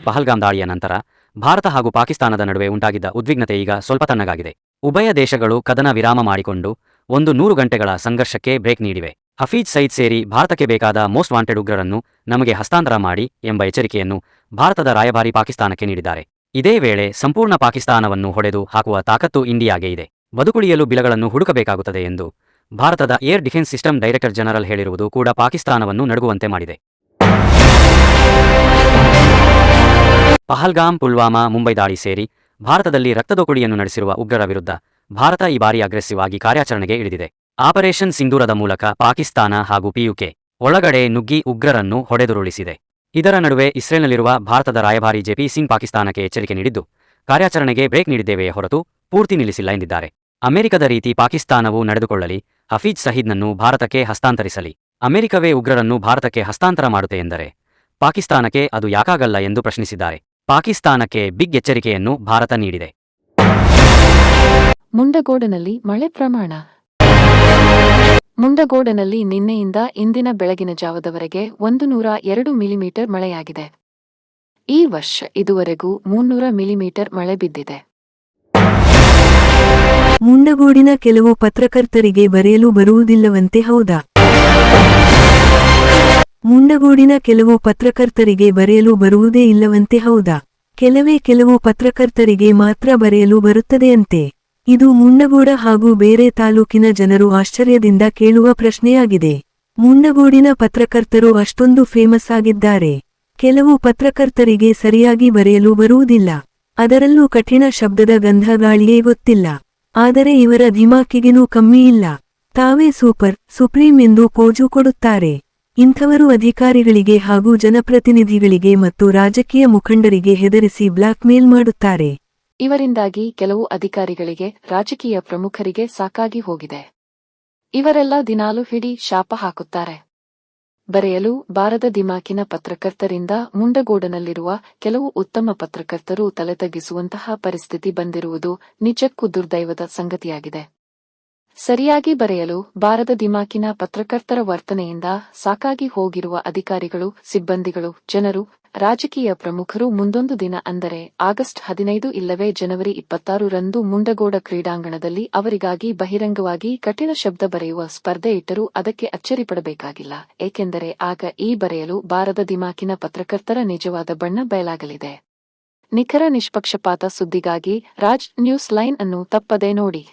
ಪಹಲ್ಗಾಮ್ ದಾಳಿಯ ನಂತರ ಭಾರತ ಹಾಗೂ ಪಾಕಿಸ್ತಾನದ ನಡುವೆ ಉಂಟಾಗಿದ್ದ ಉದ್ವಿಗ್ನತೆ ಈಗ ಸ್ವಲ್ಪ ತಣ್ಣಗಾಗಿದೆ. ಉಭಯ ದೇಶಗಳು ಕದನ ವಿರಾಮ ಮಾಡಿಕೊಂಡು 100 ಗಂಟೆಗಳ ಸಂಘರ್ಷಕ್ಕೆ ಬ್ರೇಕ್ ನೀಡಿವೆ. ಹಫೀಜ್ ಸಯೀದ್ ಸೇರಿ ಭಾರತಕ್ಕೆ ಬೇಕಾದ ಮೋಸ್ಟ್ ವಾಂಟೆಡ್ ಉಗ್ರರನ್ನು ನಮಗೆ ಹಸ್ತಾಂತರ ಮಾಡಿ ಎಂಬ ಎಚ್ಚರಿಕೆಯನ್ನು ಭಾರತದ ರಾಯಭಾರಿ ಪಾಕಿಸ್ತಾನಕ್ಕೆ ನೀಡಿದ್ದಾರೆ. ಇದೇ ವೇಳೆ ಸಂಪೂರ್ಣ ಪಾಕಿಸ್ತಾನವನ್ನು ಹೊಡೆದು ಹಾಕುವ ತಾಕತ್ತು ಇಂಡಿಯಾಗೆ ಇದೆ. ಬದುಕುಳಿಯಲು ಬಿಲಗಳನ್ನು ಹುಡುಕಬೇಕಾಗುತ್ತದೆ ಎಂದು ಭಾರತದ air defence system director general ಹೇಳಿರುವುದು ಕೂಡ ಪಾಕಿಸ್ತಾನವನ್ನು ನಡುಗುವಂತೆ ಮಾಡಿದೆ. ಪಹಲ್ಗಾಮ್, ಪುಲ್ವಾಮಾ, ಮುಂಬೈ ದಾಳಿ ಸೇರಿ ಭಾರತದಲ್ಲಿ ರಕ್ತದೋಕುಳಿಯನ್ನು ನಡೆಸಿರುವ ಉಗ್ರರ ವಿರುದ್ಧ ಭಾರತ ಈ ಬಾರಿ ಅಗ್ರೆಸಿವ್ ಆಗಿ ಕಾರ್ಯಾಚರಣೆಗೆ ಇಳಿದಿದೆ. ಆಪರೇಷನ್ ಸಿಂಧೂರದ ಮೂಲಕ ಪಾಕಿಸ್ತಾನ ಹಾಗೂ ಪಿಯುಕೆ ಒಳಗಡೆ ನುಗ್ಗಿ ಉಗ್ರರನ್ನು ಹೊಡೆದುರುಳಿಸಿದೆ. ಇದರ ನಡುವೆ ಇಸ್ರೇಲ್ನಲ್ಲಿರುವ ಭಾರತದ ರಾಯಭಾರಿ ಜೆಪಿ ಸಿಂಗ್ ಪಾಕಿಸ್ತಾನಕ್ಕೆ ಎಚ್ಚರಿಕೆ ನೀಡಿದ್ದು, ಕಾರ್ಯಾಚರಣೆಗೆ ಬ್ರೇಕ್ ನೀಡಿದ್ದೇವೆಯೇ ಹೊರತು ಪೂರ್ತಿ ನಿಲ್ಲಿಸಿಲ್ಲ ಎಂದಿದ್ದಾರೆ. ಅಮೆರಿಕದ ರೀತಿ ಪಾಕಿಸ್ತಾನವು ನಡೆದುಕೊಳ್ಳಲಿ, ಹಫೀಜ್ ಸಯೀದ್ನನ್ನು ಭಾರತಕ್ಕೆ ಹಸ್ತಾಂತರಿಸಲಿ. ಅಮೆರಿಕವೇ ಉಗ್ರರನ್ನು ಭಾರತಕ್ಕೆ ಹಸ್ತಾಂತರ ಮಾಡುತ್ತೆ ಎಂದರೆ ಪಾಕಿಸ್ತಾನಕ್ಕೆ ಅದು ಯಾಕಾಗಲ್ಲ ಎಂದು ಪ್ರಶ್ನಿಸಿದ್ದಾರೆ. ಪಾಕಿಸ್ತಾನಕ್ಕೆ ಬಿಗ್ ಎಚ್ಚರಿಕೆಯನ್ನು ಭಾರತ ನೀಡಿದೆ. ಮುಂಡಗೋಡನಲ್ಲಿ ಮಳೆ ಪ್ರಮಾಣ. ಮುಂಡಗೋಡನಲ್ಲಿ ನಿನ್ನೆಯಿಂದ ಇಂದಿನ ಬೆಳಗಿನ ಜಾವದವರೆಗೆ 102 ಮಿಲಿಮೀಟರ್ ಮಳೆಯಾಗಿದೆ. ಈ ವರ್ಷ ಇದುವರೆಗೂ 300 ಮಿಲಿಮೀಟರ್ ಮಳೆ ಬಿದ್ದಿದೆ. ಮುಂಡಗೋಡಿನ ಕೆಲವು ಪತ್ರಕರ್ತರಿಗೆ ಬರೆಯಲು ಬರುವುದಿಲ್ಲವಂತೆ ಹೌದಾ? ಮುಂಡಗೋಡಿನ ಕೆಲವು ಪತ್ರಕರ್ತರಿಗೆ ಬರೆಯಲು ಬರುವುದೇ ಇಲ್ಲವಂತೆ ಹೌದಾ? ಕೆಲವು ಪತ್ರಕರ್ತರಿಗೆ ಮಾತ್ರ ಬರೆಯಲು ಬರುತ್ತದೆಯಂತೆ. ಇದು ಮುಂಡಗೋಡ ಹಾಗೂ ಬೇರೆ ತಾಲೂಕಿನ ಜನರು ಆಶ್ಚರ್ಯದಿಂದ ಕೇಳುವ ಪ್ರಶ್ನೆಯಾಗಿದೆ. ಮುಂಡಗೋಡಿನ ಪತ್ರಕರ್ತರು ಅಷ್ಟೊಂದು ಫೇಮಸ್ ಆಗಿದ್ದಾರೆ. ಕೆಲವು ಪತ್ರಕರ್ತರಿಗೆ ಸರಿಯಾಗಿ ಬರೆಯಲು ಬರುವುದಿಲ್ಲ. ಅದರಲ್ಲೂ ಕಠಿಣ ಶಬ್ದದ ಗಂಧ ಗಾಳಿಯೇ ಗೊತ್ತಿಲ್ಲ. ಆದರೆ ಇವರ ಧಿಮಾಕಿಗೇನೂ ಕಮ್ಮಿ ಇಲ್ಲ. ತಾವೇ ಸೂಪರ್, ಸುಪ್ರೀಂ ಎಂದು ಪೋಜು ಕೊಡುತ್ತಾರೆ. ಇಂಥವರು ಅಧಿಕಾರಿಗಳಿಗೆ ಹಾಗೂ ಜನಪ್ರತಿನಿಧಿಗಳಿಗೆ ಮತ್ತು ರಾಜಕೀಯ ಮುಖಂಡರಿಗೆ ಹೆದರಿಸಿ ಬ್ಲಾಕ್ಮೇಲ್ ಮಾಡುತ್ತಾರೆ. ಇವರಿಂದಾಗಿ ಕೆಲವು ಅಧಿಕಾರಿಗಳಿಗೆ, ರಾಜಕೀಯ ಪ್ರಮುಖರಿಗೆ ಸಾಕಾಗಿ ಹೋಗಿದೆ. ಇವರೆಲ್ಲ ದಿನಾಲು ಹಿಡಿ ಶಾಪ ಹಾಕುತ್ತಾರೆ. ಬರೆಯಲು ಬಾರದ ದಿಮಾಕಿನ ಪತ್ರಕರ್ತರಿಂದ ಮುಂಡಗೋಡನಲ್ಲಿರುವ ಕೆಲವು ಉತ್ತಮ ಪತ್ರಕರ್ತರು ತಲೆತಗ್ಗಿಸುವಂತಹ ಪರಿಸ್ಥಿತಿ ಬಂದಿರುವುದು ನಿಜಕ್ಕೂ ದುರ್ದೈವದ ಸಂಗತಿಯಾಗಿದೆ. ಸರಿಯಾಗಿ ಬರೆಯಲು ಬಾರದ ದಿಮಾಕಿನ ಪತ್ರಕರ್ತರ ವರ್ತನೆಯಿಂದ ಸಾಕಾಗಿ ಹೋಗಿರುವ ಅಧಿಕಾರಿಗಳು, ಸಿಬ್ಬಂದಿಗಳು, ಜನರು, ರಾಜಕೀಯ ಪ್ರಮುಖರು ಮುಂದೊಂದು ದಿನ ಅಂದರೆ ಆಗಸ್ಟ್ 15 ಇಲ್ಲವೇ ಜನವರಿ 26 ರಂದು ಮುಂಡಗೋಡ ಕ್ರೀಡಾಂಗಣದಲ್ಲಿ ಅವರಿಗಾಗಿ ಬಹಿರಂಗವಾಗಿ ಕಠಿಣ ಶಬ್ದ ಬರೆಯುವ ಸ್ಪರ್ಧೆ ಇಟ್ಟರೂ ಅದಕ್ಕೆ ಅಚ್ಚರಿಪಡಬೇಕಾಗಿಲ್ಲ. ಏಕೆಂದರೆ ಆಗ ಈ ಬರೆಯಲು ಬಾರದ ದಿಮಾಕಿನ ಪತ್ರಕರ್ತರ ನಿಜವಾದ ಬಣ್ಣ ಬಯಲಾಗಲಿದೆ. ನಿಖರ ನಿಷ್ಪಕ್ಷಪಾತ ಸುದ್ದಿಗಾಗಿ ರಾಜ್ ನ್ಯೂಸ್ ಲೈನ್ ಅನ್ನು ತಪ್ಪದೇ ನೋಡಿ.